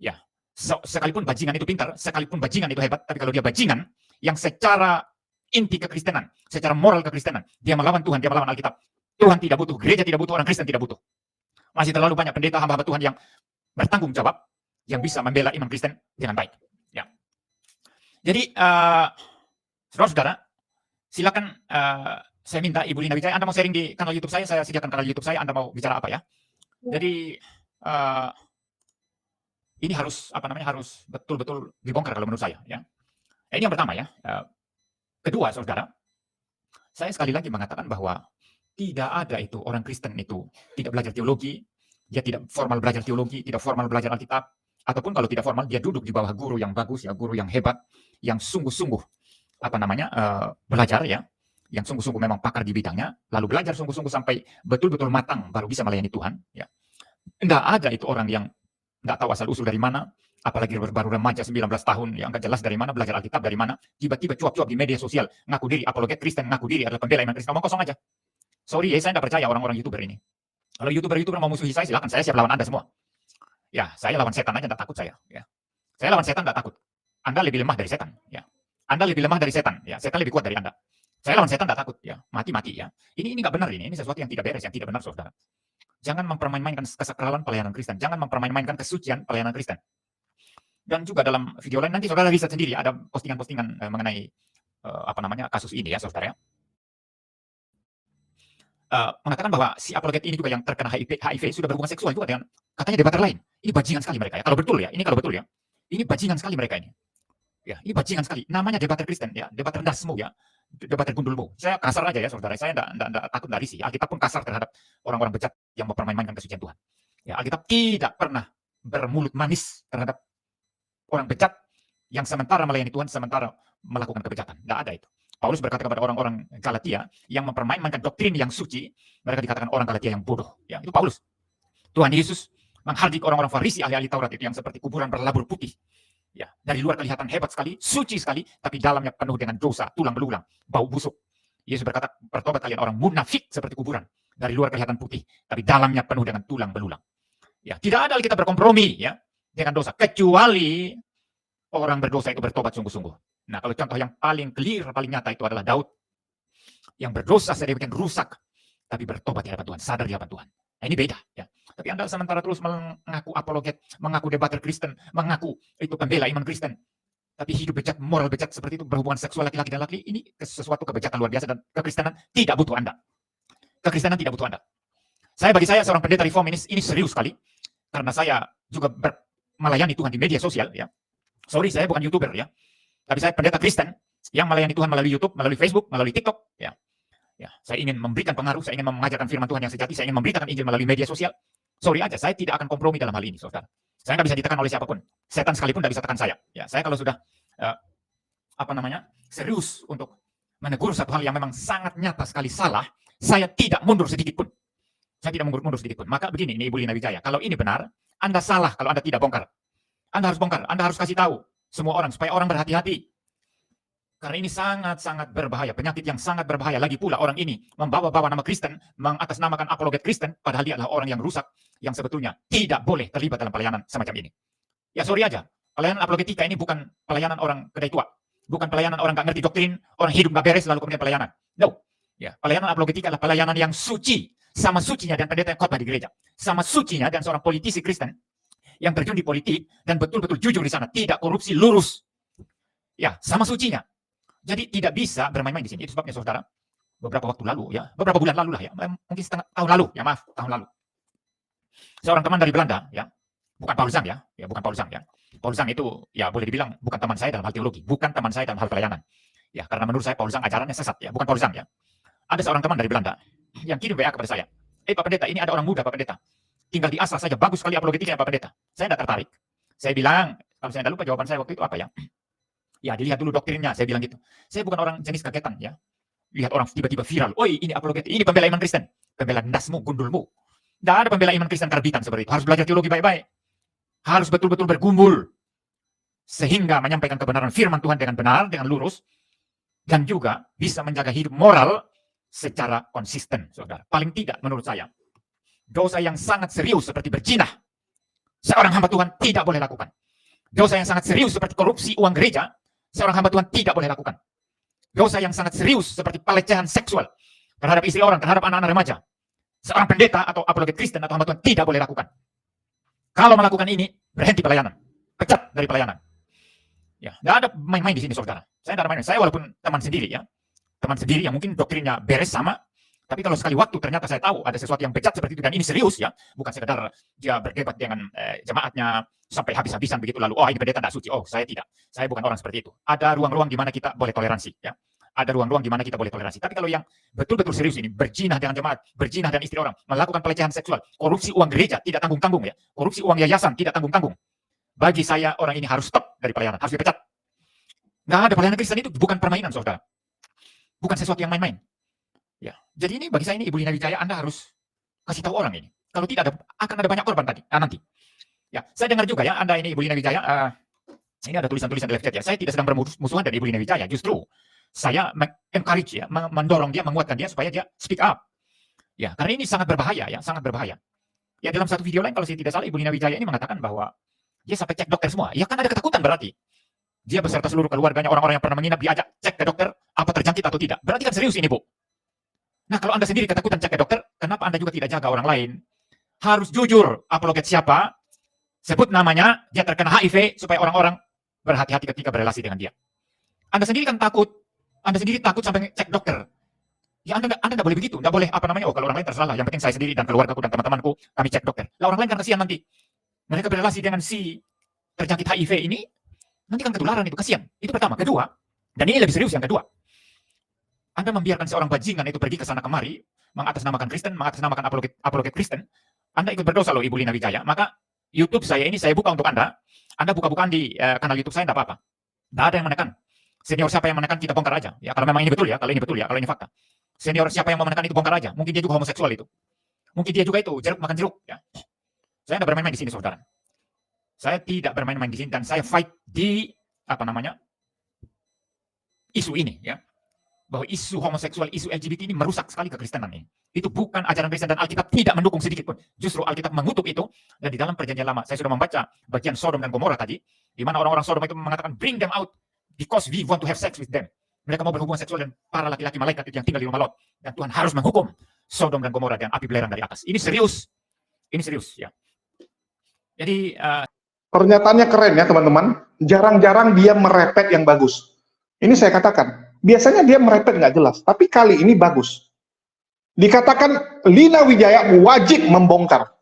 Ya, sekalipun bajingan itu pintar, sekalipun bajingan itu hebat, tapi kalau dia bajingan yang secara inti kekristenan, secara moral kekristenan, dia melawan Tuhan, dia melawan Alkitab. Tuhan tidak butuh, gereja tidak butuh, orang Kristen tidak butuh. Masih terlalu banyak pendeta hamba-hamba Tuhan yang bertanggung jawab, yang bisa membela iman Kristen dengan baik. Ya. Jadi, saudara-saudara, silakan saya minta Ibu Lina Wijaya, Anda mau sharing di kanal YouTube saya sediakan kanal YouTube saya, Anda mau bicara apa ya. Jadi, ini harus harus betul-betul dibongkar kalau menurut saya. Ya. Ini yang pertama ya. Kedua, saudara, saya sekali lagi mengatakan bahwa tidak ada itu orang Kristen itu tidak belajar teologi, dia tidak formal belajar teologi, tidak formal belajar Alkitab, ataupun kalau tidak formal dia duduk di bawah guru yang bagus ya, guru yang hebat, yang sungguh-sungguh belajar ya, yang sungguh-sungguh memang pakar di bidangnya, lalu belajar sungguh-sungguh sampai betul-betul matang baru bisa melayani Tuhan. Ya, tidak ada itu orang yang tidak tahu asal usul dari mana, apalagi baru remaja 19 tahun yang nggak jelas dari mana belajar Alkitab dari mana, tiba-tiba cuap-cuap di media sosial ngaku diri apologet Kristen, ngaku diri adalah pembela iman Kristen, ngomong kosong aja. Sorry ya, saya tidak percaya orang-orang YouTuber ini. Kalau YouTuber mau musuhi saya, silakan, saya siap lawan Anda semua. Ya, saya lawan setan aja, tidak takut saya. Ya. Saya lawan setan, tidak takut. Anda lebih lemah dari setan. Ya. Anda lebih lemah dari setan. Ya. Setan lebih kuat dari Anda. Saya lawan setan, tidak takut. Ya. Mati-mati ya. Ini nggak benar ini. Ini sesuatu yang tidak beres, yang tidak benar, saudara. Jangan mempermain-mainkan kesakralan pelayanan Kristen. Jangan mempermain-mainkan kesucian pelayanan Kristen. Dan juga dalam video lain, nanti saudara riset sendiri, ada postingan-postingan mengenai kasus ini ya, saudara. Mengatakan bahwa si apologet ini juga yang terkena HIV sudah berhubungan seksual juga dengan katanya debater lain. Ini bajingan sekali mereka ya. Kalau betul ya, ini bajingan sekali mereka ini. Ya, ini bajingan sekali. Namanya debater Kristen ya, debater dasmu ya, debater gundulmu. Saya kasar aja ya, saudara. Saya enggak takut dari sih. Alkitab pun kasar terhadap orang-orang bejat yang mempermain-mainkan kesucian Tuhan. Ya, Alkitab tidak pernah bermulut manis terhadap orang bejat yang sementara melayani Tuhan, sementara melakukan kebejatan. Tidak ada itu. Paulus berkata kepada orang-orang Galatia yang mempermainkan doktrin yang suci, mereka dikatakan orang Galatia yang bodoh. Ya, itu Paulus. Tuhan Yesus menghardik orang-orang Farisi, ahli-ahli Taurat itu yang seperti kuburan berlabur putih. Ya, dari luar kelihatan hebat sekali, suci sekali, tapi dalamnya penuh dengan dosa, tulang belulang, bau busuk. Yesus berkata, bertobat kalian orang munafik seperti kuburan. Dari luar kelihatan putih, tapi dalamnya penuh dengan tulang belulang. Ya, tidak ada kita berkompromi ya dengan dosa, kecuali orang berdosa itu bertobat sungguh-sungguh. Nah, kalau contoh yang paling clear, paling nyata itu adalah Daud yang berdosa sedemikian rusak, tapi bertobat di hadapan Tuhan, sadar di hadapan Tuhan. Nah, ini beda ya. Tapi Anda sementara terus mengaku apologet, mengaku debater Kristen, mengaku itu pembela iman Kristen, tapi hidup bejat, moral bejat seperti itu, berhubungan seksual laki-laki dan laki, ini sesuatu kebejatan luar biasa dan kekristenan tidak butuh Anda. Kekristenan tidak butuh Anda. Bagi saya seorang pendeta reform ini serius sekali. karena saya juga melayani Tuhan di media sosial, ya. Sorry, saya bukan YouTuber, ya. Tapi saya pendeta Kristen yang melayani Tuhan melalui YouTube, melalui Facebook, melalui TikTok, ya. Ya, saya ingin memberikan pengaruh, saya ingin mengajarkan firman Tuhan yang sejati, saya ingin memberitakan Injil melalui media sosial. Sorry aja, saya tidak akan kompromi dalam hal ini, saudara. Saya nggak bisa ditekan oleh siapapun. Setan sekalipun nggak bisa tekan saya. Ya, saya kalau sudah serius untuk menegur satu hal yang memang sangat nyata sekali salah, saya tidak mundur sedikit pun. Saya tidak mundur sedikit pun. Maka begini, ini Ibu Lina Wijaya, kalau ini benar, Anda salah kalau Anda tidak bongkar. Anda harus bongkar, Anda harus kasih tahu semua orang supaya orang berhati-hati. Karena ini sangat-sangat berbahaya, penyakit yang sangat berbahaya. Lagi pula orang ini membawa-bawa nama Kristen, mengatasnamakan apologet Kristen, padahal dia adalah orang yang rusak, yang sebetulnya tidak boleh terlibat dalam pelayanan semacam ini. Ya sorry aja, pelayanan apologetika ini bukan pelayanan orang kedai tua, bukan pelayanan orang nggak ngerti doktrin, orang hidup nggak beres lalu kemudian pelayanan. No, ya pelayanan apologetika adalah pelayanan yang suci, sama sucinya dan pendeta yang khotbah di gereja, sama sucinya dan seorang politisi Kristen yang terjun di politik dan betul-betul jujur di sana, tidak korupsi, lurus. Ya, sama sucinya. Jadi tidak bisa bermain-main di sini. Itu sebabnya saudara, beberapa waktu lalu ya, beberapa bulan lalu lah ya, mungkin setengah tahun lalu, ya maaf, tahun lalu. Seorang teman dari Belanda ya, bukan Paul Zang ya, bukan Paul Zang ya. Paul Zang itu ya boleh dibilang bukan teman saya dalam hal teologi, bukan teman saya dalam hal pelayanan. Ya, karena menurut saya Paul Zang ajarannya sesat ya, bukan Paul Zang ya. Ada seorang teman dari Belanda yang kirim WA kepada saya. Pak Pendeta, ini ada orang muda Pak Pendeta. Tinggal di asal saja, bagus sekali apologetiknya Pak Pendeta. Saya tidak tertarik. Saya bilang, kalau saya tidak lupa jawaban saya waktu itu apa ya? Ya, dilihat dulu doktrinnya, saya bilang gitu. Saya bukan orang jenis kagetan ya. Lihat orang tiba-tiba viral, "Oi, ini apologetik, ini pembela iman Kristen." Pembela ndasmu, gundulmu. Tidak ada pembela iman Kristen karbitan seperti itu. Harus belajar teologi baik-baik. Harus betul-betul bergumul. Sehingga menyampaikan kebenaran firman Tuhan dengan benar, dengan lurus. Dan juga bisa menjaga hidup moral secara konsisten, saudara. Paling tidak menurut saya, dosa yang sangat serius seperti berzina, seorang hamba Tuhan tidak boleh lakukan. Dosa yang sangat serius seperti korupsi uang gereja, seorang hamba Tuhan tidak boleh lakukan. Dosa yang sangat serius seperti pelecehan seksual terhadap istri orang, terhadap anak-anak remaja, seorang pendeta atau apologet Kristen atau hamba Tuhan tidak boleh lakukan. Kalau melakukan ini, berhenti pelayanan, pecat dari pelayanan. Ya, nggak ada main-main di sini, saudara. Saya tidak ada main-main. Saya walaupun teman sendiri ya, teman sendiri yang mungkin doktrinnya beres sama, tapi kalau sekali waktu ternyata saya tahu ada sesuatu yang bejat seperti itu dan ini serius ya, bukan sekedar dia berdebat dengan jemaatnya sampai habis-habisan begitu lalu, oh ini pendeta tidak suci, oh saya tidak, saya bukan orang seperti itu. Ada ruang-ruang di mana kita boleh toleransi ya, ada ruang-ruang di mana kita boleh toleransi. Tapi kalau yang betul-betul serius ini, berzina dengan jemaat, berzina dengan istri orang, melakukan pelecehan seksual, korupsi uang gereja tidak tanggung-tanggung ya, korupsi uang yayasan tidak tanggung-tanggung. Bagi saya orang ini harus stop dari pelayanan, harus dipecat. Nggak ada, pelayanan Kristen itu bukan permainan, saudara. Bukan sesuatu yang main-main. Ya, jadi ini bagi saya ini Ibu Lina Wijaya, Anda harus kasih tahu orang ini. Kalau tidak akan ada banyak korban nanti. Ya, saya dengar juga ya, Anda ini Ibu Lina Wijaya, ini ada tulisan-tulisan di live chat ya. Saya tidak sedang bermusuhan dari Ibu Lina Wijaya, justru saya encourage ya, mendorong dia, menguatkan dia supaya dia speak up. Ya, karena ini sangat berbahaya ya, sangat berbahaya. Ya, dalam satu video lain kalau saya tidak salah Ibu Lina Wijaya ini mengatakan bahwa dia sampai cek dokter semua. Ya kan ada ketakutan berarti. Dia beserta seluruh keluarganya, orang-orang yang pernah menginap, diajak cek ke dokter, apa terjangkit atau tidak. Berarti kan serius ini, Bu. Nah, kalau Anda sendiri ketakutan cek ke dokter, kenapa Anda juga tidak jaga orang lain? Harus jujur, apologet siapa, sebut namanya, dia terkena HIV, supaya orang-orang berhati-hati ketika berrelasi dengan dia. Anda sendiri kan takut. Anda sendiri takut sampai cek dokter. Ya, Anda nggak boleh begitu. Nggak boleh, oh kalau orang lain terserah lah. Yang penting saya sendiri dan keluargaku dan teman-temanku, kami cek dokter. Lah orang lain kan kasihan nanti. Mereka berrelasi dengan si terjangkit HIV ini, nanti kan ketularan itu, kasihan. Itu pertama. Kedua, dan ini lebih serius yang kedua. Anda membiarkan seorang bajingan itu pergi ke sana kemari, mengatasnamakan Kristen, mengatasnamakan apologet Kristen. Anda ikut berdosa loh Ibu Lina Wijaya. Maka YouTube saya ini saya buka untuk Anda. Anda buka-bukaan di kanal YouTube saya, tidak apa-apa. Tidak ada yang menekan. Senior siapa yang menekan, kita bongkar aja. Ya, kalau memang ini betul ya, kalau ini betul ya, kalau ini fakta. Senior siapa yang mau menekan itu bongkar aja. Mungkin dia juga homoseksual itu. Mungkin dia juga itu jeruk makan jeruk. Ya. Saya tidak bermain-main di sini, saudara. Saya tidak bermain-main di sini dan saya fight di isu ini ya. Bahwa isu homoseksual, isu LGBT ini merusak sekali kekristenan ini. Itu bukan ajaran Kristen dan Alkitab tidak mendukung sedikit pun. Justru Alkitab mengutuk itu dan di dalam perjanjian lama saya sudah membaca bagian Sodom dan Gomora tadi di mana orang-orang Sodom itu mengatakan bring them out because we want to have sex with them. Mereka mau berhubungan seksual dengan para laki-laki malaikat itu yang tinggal di rumah Lot dan Tuhan harus menghukum Sodom dan Gomora dengan api belerang dari atas. Ini serius. Ini serius ya. Jadi pernyataannya keren ya teman-teman. Jarang-jarang dia merepet yang bagus. Ini saya katakan. Biasanya dia merepet nggak jelas, tapi kali ini bagus. Dikatakan Lina Wijaya wajib membongkar.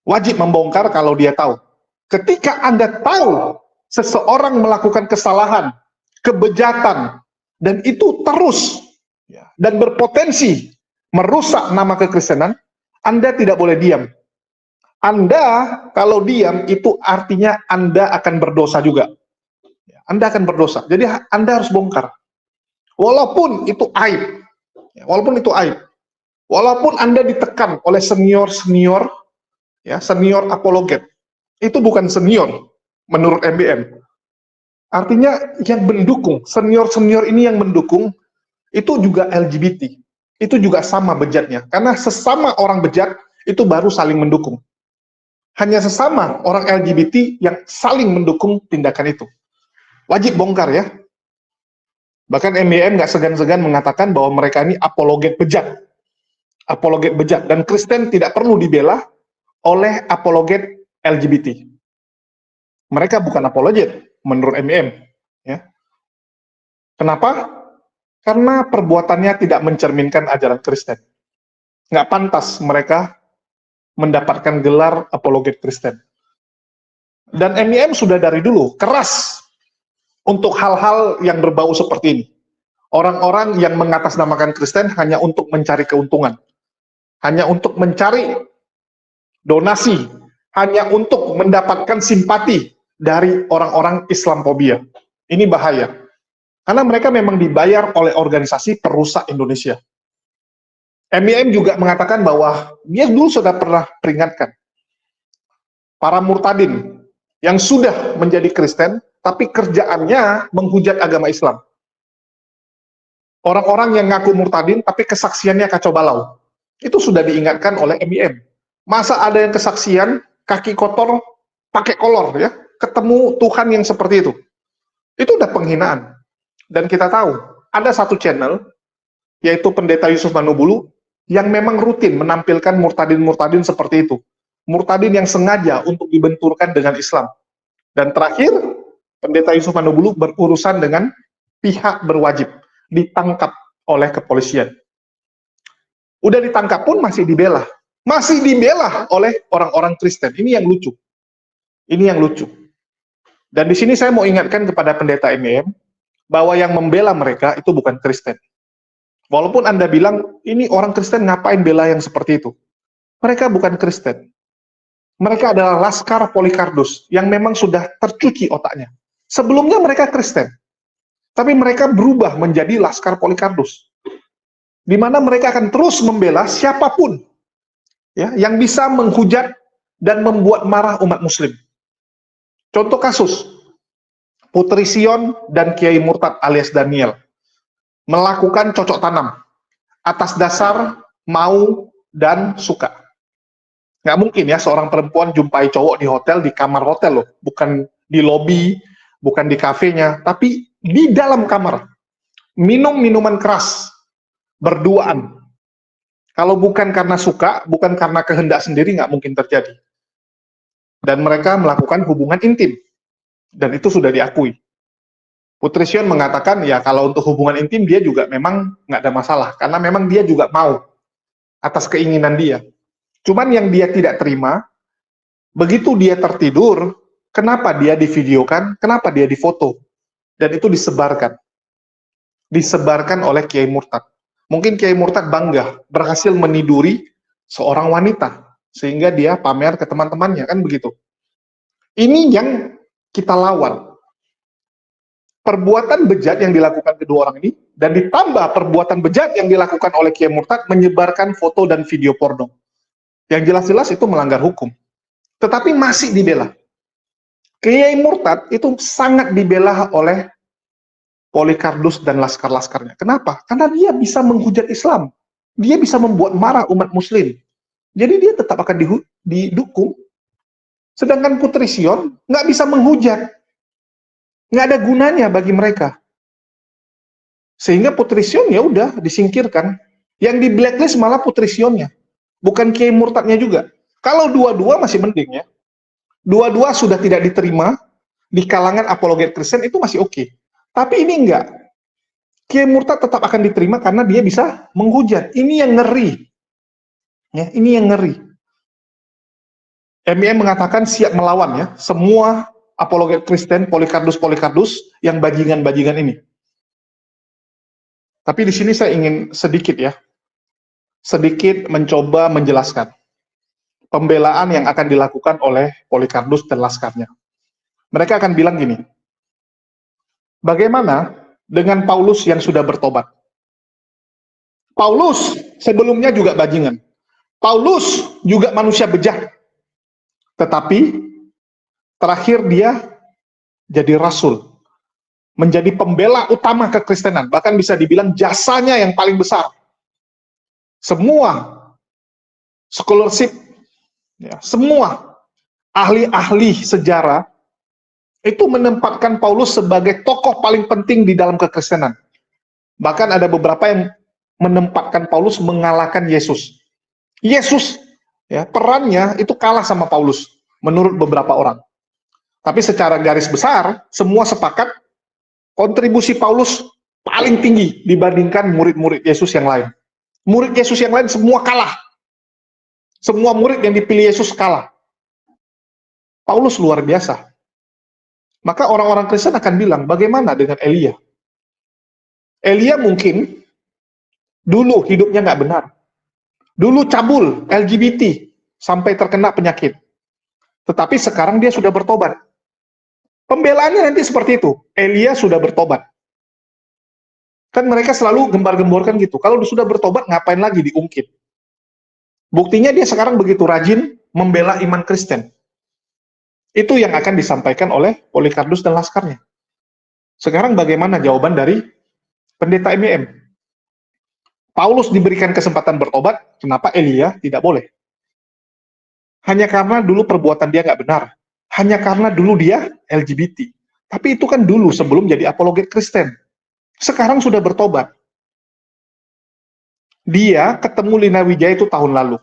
Wajib membongkar kalau dia tahu. Ketika Anda tahu seseorang melakukan kesalahan, kebejatan, dan itu terus dan berpotensi merusak nama kekristenan, Anda tidak boleh diam. Anda kalau diam itu artinya Anda akan berdosa juga. Anda akan berdosa. Jadi Anda harus bongkar. Walaupun itu aib. Walaupun itu aib. Walaupun Anda ditekan oleh senior-senior, ya, senior apologet. Itu bukan senior menurut MBM. Artinya yang mendukung, senior-senior ini yang mendukung, itu juga LGBT. Itu juga sama bejatnya. Karena sesama orang bejat, itu baru saling mendukung. Hanya sesama orang LGBT yang saling mendukung tindakan itu. Wajib bongkar ya. Bahkan MBM nggak segan-segan mengatakan bahwa mereka ini apologet bejat. Apologet bejat. Dan Kristen tidak perlu dibela oleh apologet LGBT. Mereka bukan apologet menurut MBM. Ya. Kenapa? Karena perbuatannya tidak mencerminkan ajaran Kristen. Nggak pantas mereka mendapatkan gelar apologet Kristen. Dan MBM sudah dari dulu keras untuk hal-hal yang berbau seperti ini. Orang-orang yang mengatasnamakan Kristen hanya untuk mencari keuntungan. Hanya untuk mencari donasi. Hanya untuk mendapatkan simpati dari orang-orang Islamfobia. Ini bahaya. Karena mereka memang dibayar oleh organisasi perusak Indonesia. MBM juga mengatakan bahwa dia dulu sudah pernah peringatkan para murtadin yang sudah menjadi Kristen, tapi kerjaannya menghujat agama Islam. Orang-orang yang ngaku murtadin, tapi kesaksiannya kacau balau. Itu sudah diingatkan oleh MBM. Masa ada yang kesaksian, kaki kotor, pakai kolor, ya, ketemu Tuhan yang seperti itu. Itu udah penghinaan. Dan kita tahu, ada satu channel, yaitu Pendeta Yusuf Manubulu, yang memang rutin menampilkan murtadin-murtadin seperti itu. Murtadin yang sengaja untuk dibenturkan dengan Islam. Dan terakhir, Pendeta Yusuf Manubulu berurusan dengan pihak berwajib, ditangkap oleh kepolisian. Udah ditangkap pun masih dibela. Masih dibela oleh orang-orang Kristen. Ini yang lucu. Ini yang lucu. Dan di sini saya mau ingatkan kepada pendeta MBM, bahwa yang membela mereka itu bukan Kristen. Walaupun Anda bilang, ini orang Kristen ngapain bela yang seperti itu? Mereka bukan Kristen. Mereka adalah Laskar Polycardos, yang memang sudah tercuci otaknya. Sebelumnya mereka Kristen. Tapi mereka berubah menjadi Laskar Polycardos. Di mana mereka akan terus membela siapapun ya, yang bisa menghujat dan membuat marah umat muslim. Contoh kasus, Putri Sion dan Kiai Murtad alias Daniel melakukan cocok tanam atas dasar mau dan suka. Nggak mungkin ya seorang perempuan jumpai cowok di hotel, di kamar hotel loh, bukan di lobi, bukan di kafenya, tapi di dalam kamar. Minum minuman keras, berduaan. Kalau bukan karena suka, bukan karena kehendak sendiri, nggak mungkin terjadi. Dan mereka melakukan hubungan intim. Dan itu sudah diakui. Putri Sion mengatakan, ya kalau untuk hubungan intim dia juga memang nggak ada masalah. Karena memang dia juga mau atas keinginan dia. Cuman yang dia tidak terima, begitu dia tertidur, kenapa dia divideokan, kenapa dia difoto. Dan itu disebarkan. Disebarkan oleh Kiai Murtad. Mungkin Kiai Murtad bangga, berhasil meniduri seorang wanita. Sehingga dia pamer ke teman-temannya, kan begitu. Ini yang kita lawan. Perbuatan bejat yang dilakukan kedua orang ini, dan ditambah perbuatan bejat yang dilakukan oleh Kiai Murtad menyebarkan foto dan video porno. Yang jelas-jelas itu melanggar hukum. Tetapi masih dibela. Kiai Murtad itu sangat dibela oleh Polycardos dan laskar-laskarnya. Kenapa? Karena dia bisa menghujat Islam. Dia bisa membuat marah umat muslim. Jadi dia tetap akan didukung. Sedangkan Putri Sion nggak bisa menghujat. Nggak ada gunanya bagi mereka. Sehingga Putri Sion ya udah disingkirkan. Yang di blacklist malah Putri Sionnya. Bukan Kiai Murtadnya juga. Kalau dua-dua masih mending ya. Dua-dua sudah tidak diterima di kalangan apologet Kristen itu masih oke. Tapi ini enggak. Kiai Murtad tetap akan diterima karena dia bisa menghujat. Ini yang ngeri. Ya, ini yang ngeri. MIM mengatakan siap melawan ya semua apologet Kristen, Polycarpus yang bajingan-bajingan ini. Tapi di sini saya ingin sedikit mencoba menjelaskan pembelaan yang akan dilakukan oleh Polycarpus dan laskarnya. Mereka akan bilang gini, bagaimana dengan Paulus yang sudah bertobat? Paulus sebelumnya juga bajingan. Paulus juga manusia bejat. Tetapi terakhir dia jadi rasul, menjadi pembela utama kekristenan, bahkan bisa dibilang jasanya yang paling besar. Semua scholarship, ya, semua ahli-ahli sejarah itu menempatkan Paulus sebagai tokoh paling penting di dalam kekristenan. Bahkan ada beberapa yang menempatkan Paulus mengalahkan Yesus. Yesus, ya, perannya itu kalah sama Paulus, menurut beberapa orang. Tapi secara garis besar, semua sepakat kontribusi Paulus paling tinggi dibandingkan murid-murid Yesus yang lain. Murid Yesus yang lain semua kalah. Semua murid yang dipilih Yesus kalah. Paulus luar biasa. Maka orang-orang Kristen akan bilang, bagaimana dengan Elia? Elia mungkin dulu hidupnya nggak benar. Dulu cabul, LGBT, sampai terkena penyakit. Tetapi sekarang dia sudah bertobat. Pembelaannya nanti seperti itu. Elia sudah bertobat. Kan mereka selalu gembar-gemborkan gitu. Kalau sudah bertobat, ngapain lagi diungkit? Buktinya dia sekarang begitu rajin membela iman Kristen. Itu yang akan disampaikan oleh Polycarpus dan laskarnya. Sekarang bagaimana jawaban dari pendeta MIM? Paulus diberikan kesempatan bertobat, kenapa Elia tidak boleh? Hanya karena dulu perbuatan dia nggak benar. Hanya karena dulu dia LGBT. Tapi itu kan dulu sebelum jadi apologet Kristen. Sekarang sudah bertobat. Dia ketemu Lina Wijaya itu tahun lalu.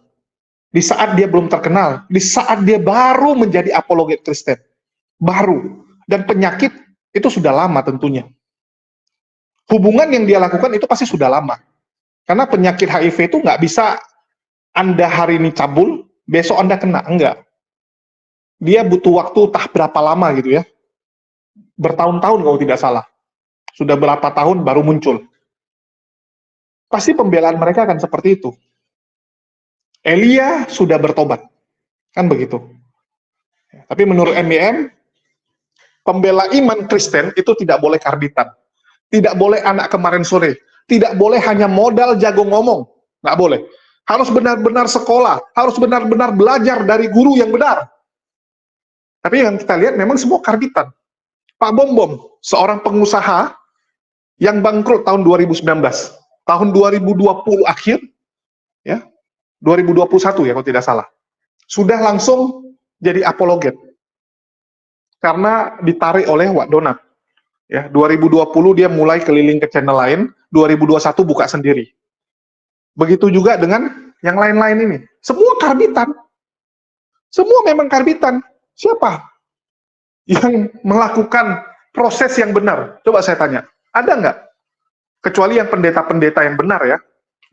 Di saat dia belum terkenal. Di saat dia baru menjadi apologet Kristen. Baru. Dan penyakit itu sudah lama tentunya. Hubungan yang dia lakukan itu pasti sudah lama. Karena penyakit HIV itu nggak bisa Anda hari ini cabul, besok Anda kena. Enggak. Dia butuh waktu entah berapa lama gitu ya. Bertahun-tahun kalau tidak salah. Sudah berapa tahun baru muncul. Pasti pembelaan mereka akan seperti itu. Elia sudah bertobat. Kan begitu. Tapi menurut MIM, pembela iman Kristen itu tidak boleh karbitan. Tidak boleh anak kemarin sore. Tidak boleh hanya modal jago ngomong. Nggak boleh. Harus benar-benar sekolah. Harus benar-benar belajar dari guru yang benar. Tapi yang kita lihat memang semua karbitan. Pak Bom, seorang pengusaha yang bangkrut tahun 2019. Tahun 2020 akhir, ya, 2021 ya kalau tidak salah. Sudah langsung jadi apologet. Karena ditarik oleh Wak Donat. Ya, 2020 dia mulai keliling ke channel lain, 2021 buka sendiri. Begitu juga dengan yang lain-lain ini. Semua karbitan. Semua memang karbitan. Siapa yang melakukan proses yang benar? Coba saya tanya. Ada nggak? Kecuali yang pendeta-pendeta yang benar ya.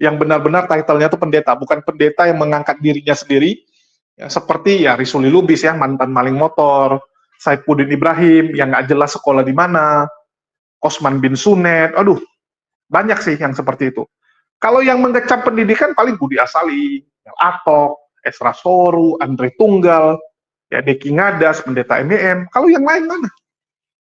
Yang benar-benar title-nya itu pendeta. Bukan pendeta yang mengangkat dirinya sendiri. Ya, seperti ya Risuli Lubis ya, mantan maling motor. Saifuddin Ibrahim, yang nggak jelas sekolah di mana, Osman bin Sunet, aduh, banyak sih yang seperti itu. Kalau yang mengecap pendidikan, paling Budi Asali, Atok, Esra Soru, Andre Tunggal, ya Deki Ngadas, pendeta MIM. Kalau yang lain mana?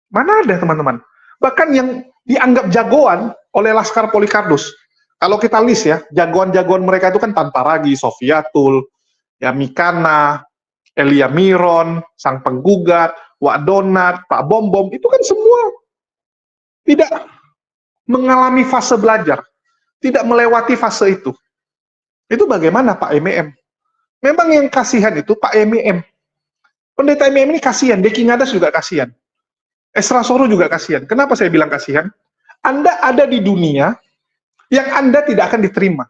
Mana ada teman-teman? Bahkan yang dianggap jagoan oleh Laskar Polycarpus. Kalau kita list ya, jagoan-jagoan mereka itu kan Tantaragi, Sofiatul, ya Mikana, Elia Miron, Sang Penggugat, Wak Donat, Pak Bom, itu kan semua tidak mengalami fase belajar, tidak melewati fase itu. Itu bagaimana Pak MIM? Memang yang kasihan itu Pak MIM. Pendeta MIM ini kasihan, Deki Ngadas juga kasihan. Esra Soru juga kasihan. Kenapa saya bilang kasihan? Anda ada di dunia yang Anda tidak akan diterima.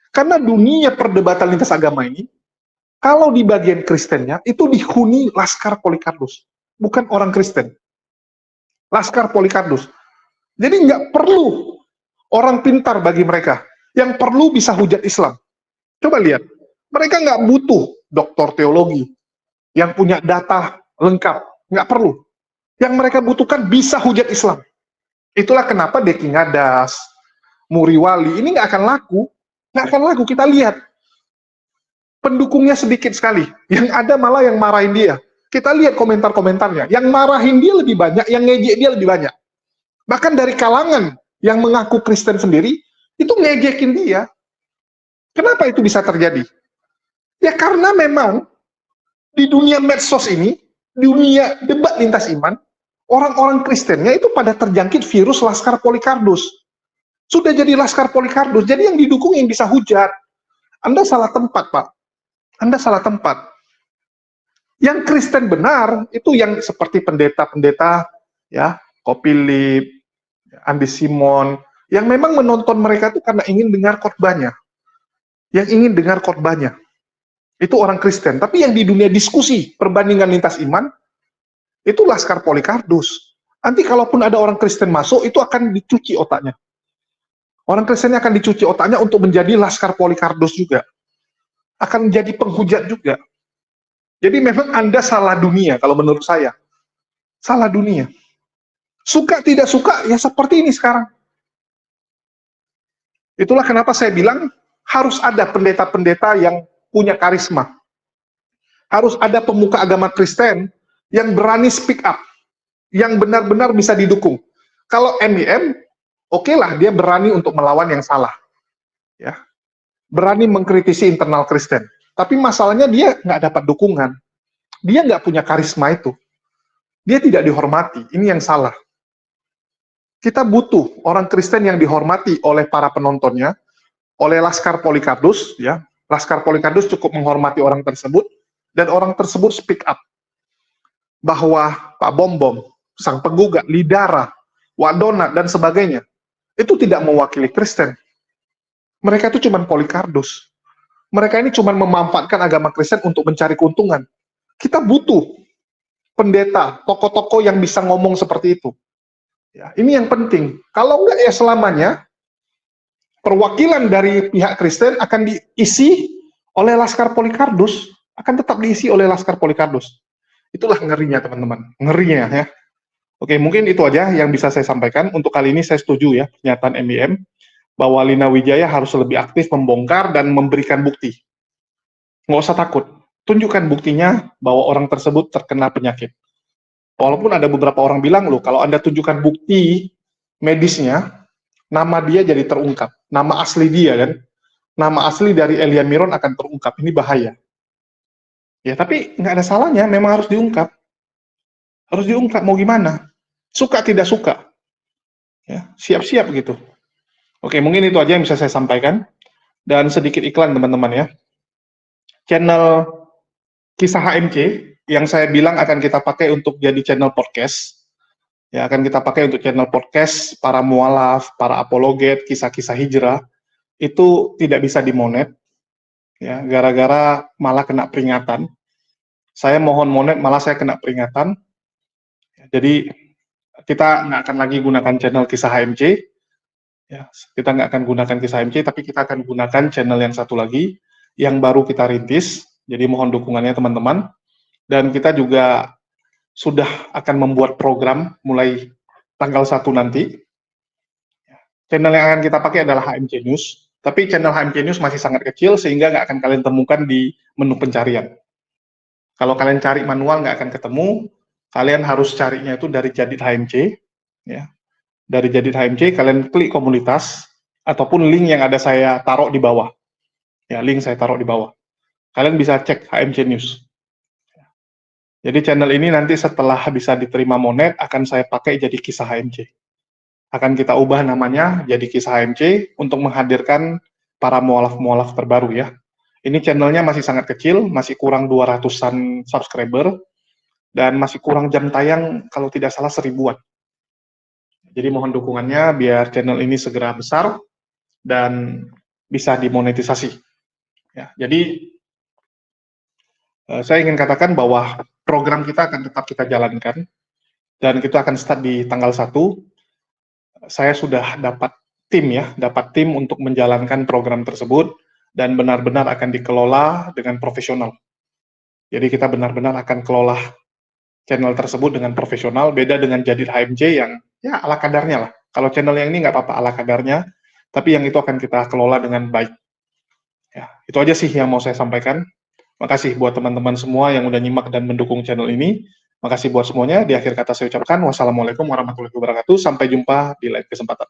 Karena dunia perdebatan lintas agama ini, kalau di bagian Kristennya, itu dihuni Laskar Polycarpus. Bukan orang Kristen. Laskar Polycarpus. Jadi nggak perlu orang pintar bagi mereka. Yang perlu bisa hujat Islam. Coba lihat. Mereka nggak butuh doktor teologi. yang punya data lengkap, nggak perlu. Yang mereka butuhkan bisa hujat Islam. Itulah kenapa Deki Ngadas, Muri Wali, ini nggak akan laku. Nggak akan laku, kita lihat. Pendukungnya sedikit sekali. Yang ada malah yang marahin dia. Kita lihat komentar-komentarnya. Yang marahin dia lebih banyak, yang ngejek dia lebih banyak. Bahkan dari kalangan yang mengaku Kristen sendiri, itu ngejekin dia. Kenapa itu bisa terjadi? Ya karena memang di dunia medsos ini, dunia debat lintas iman, orang-orang Kristennya itu pada terjangkit virus Laskar Polycarpus. Sudah jadi Laskar Polycarpus, jadi yang didukung yang bisa hujat. Anda salah tempat, Pak. Anda salah tempat. Yang Kristen benar, itu yang seperti pendeta-pendeta, ya, Kopilip, Andi Simon, yang memang menonton mereka itu karena ingin dengar khotbahnya. Yang ingin dengar khotbahnya. Itu orang Kristen. Tapi yang di dunia diskusi, perbandingan lintas iman, itu Laskar Polycarpus. Nanti kalaupun ada orang Kristen masuk, itu akan dicuci otaknya. Orang Kristennya akan dicuci otaknya untuk menjadi Laskar Polycarpus juga. Akan menjadi penghujat juga. Jadi memang Anda salah dunia, kalau menurut saya. Salah dunia. Suka tidak suka, ya seperti ini sekarang. Itulah kenapa saya bilang, harus ada pendeta-pendeta yang punya karisma. Harus ada pemuka agama Kristen yang berani speak up, yang benar-benar bisa didukung. Kalau MIM, oke lah, dia berani untuk melawan yang salah. Ya, berani mengkritisi internal Kristen. Tapi masalahnya dia nggak dapat dukungan. Dia nggak punya karisma itu. Dia tidak dihormati. Ini yang salah. Kita butuh orang Kristen yang dihormati oleh para penontonnya, oleh Laskar Polycarpus, ya. Laskar Polycarpus cukup menghormati orang tersebut, dan orang tersebut speak up. Bahwa Pak Bom-Bom, sang penggugat, Lidara, Wadona, dan sebagainya, itu tidak mewakili Kristen. Mereka itu cuma Polycarpus. Mereka ini cuma memanfaatkan agama Kristen untuk mencari keuntungan. Kita butuh pendeta, tokoh-tokoh yang bisa ngomong seperti itu. Ya, ini yang penting. Kalau enggak ya selamanya, perwakilan dari pihak Kristen akan diisi oleh Laskar Polycarpus, akan tetap diisi oleh Laskar Polycarpus. Itulah ngerinya teman-teman, ngerinya ya. Oke, mungkin itu aja yang bisa saya sampaikan. Untuk kali ini saya setuju ya, pernyataan MIM, bahwa Lina Wijaya harus lebih aktif membongkar dan memberikan bukti. Nggak usah takut, tunjukkan buktinya bahwa orang tersebut terkena penyakit. Walaupun ada beberapa orang bilang, loh, kalau Anda tunjukkan bukti medisnya, nama dia jadi terungkap. Nama asli dia kan, nama asli dari Elia Miron akan terungkap. Ini bahaya. Ya, tapi nggak ada salahnya, memang harus diungkap. Harus diungkap, mau gimana? Suka tidak suka. Ya, siap-siap gitu. Oke, mungkin itu aja yang bisa saya sampaikan. Dan sedikit iklan teman-teman ya. Channel Kisah HMC, yang saya bilang akan kita pakai untuk jadi channel podcast. Ya, akan kita pakai untuk channel podcast para mualaf, para apologet, kisah-kisah hijrah. Itu tidak bisa dimonet. Ya, gara-gara malah kena peringatan. Saya mohon monet, malah saya kena peringatan. Jadi kita nggak akan lagi gunakan channel Kisah HMC. Ya, kita nggak akan gunakan Kisah HMC, tapi kita akan gunakan channel yang satu lagi, yang baru kita rintis. Jadi mohon dukungannya teman-teman. Dan kita juga sudah akan membuat program mulai tanggal 1 nanti. Channel yang akan kita pakai adalah HMC News. Tapi channel HMC News masih sangat kecil, sehingga nggak akan kalian temukan di menu pencarian. Kalau kalian cari manual nggak akan ketemu, kalian harus carinya itu dari Jadid HMC. Ya. Dari Jadid HMC, kalian klik komunitas, ataupun link yang ada saya taruh di bawah. Ya, link saya taruh di bawah. Kalian bisa cek HMC News. Jadi channel ini nanti setelah bisa diterima monet, akan saya pakai jadi Kisah HMC. Akan kita ubah namanya jadi Kisah HMC untuk menghadirkan para mualaf-mualaf terbaru ya. Ini channelnya masih sangat kecil, masih kurang 200-an subscriber, dan masih kurang jam tayang kalau tidak salah 1000-an. Jadi mohon dukungannya biar channel ini segera besar dan bisa dimonetisasi. Ya, jadi saya ingin katakan bahwa program kita akan tetap kita jalankan, dan kita akan start di tanggal 1. Saya sudah dapat tim untuk menjalankan program tersebut, dan benar-benar akan dikelola dengan profesional. Jadi kita benar-benar akan kelola channel tersebut dengan profesional, beda dengan Jadid HMJ yang ya ala kadarnya lah. Kalau channel yang ini nggak apa-apa ala kadarnya, tapi yang itu akan kita kelola dengan baik. Ya, itu aja sih yang mau saya sampaikan. Makasih buat teman-teman semua yang udah nyimak dan mendukung channel ini. Makasih buat semuanya. Di akhir kata saya ucapkan wassalamualaikum warahmatullahi wabarakatuh. Sampai jumpa di lain kesempatan.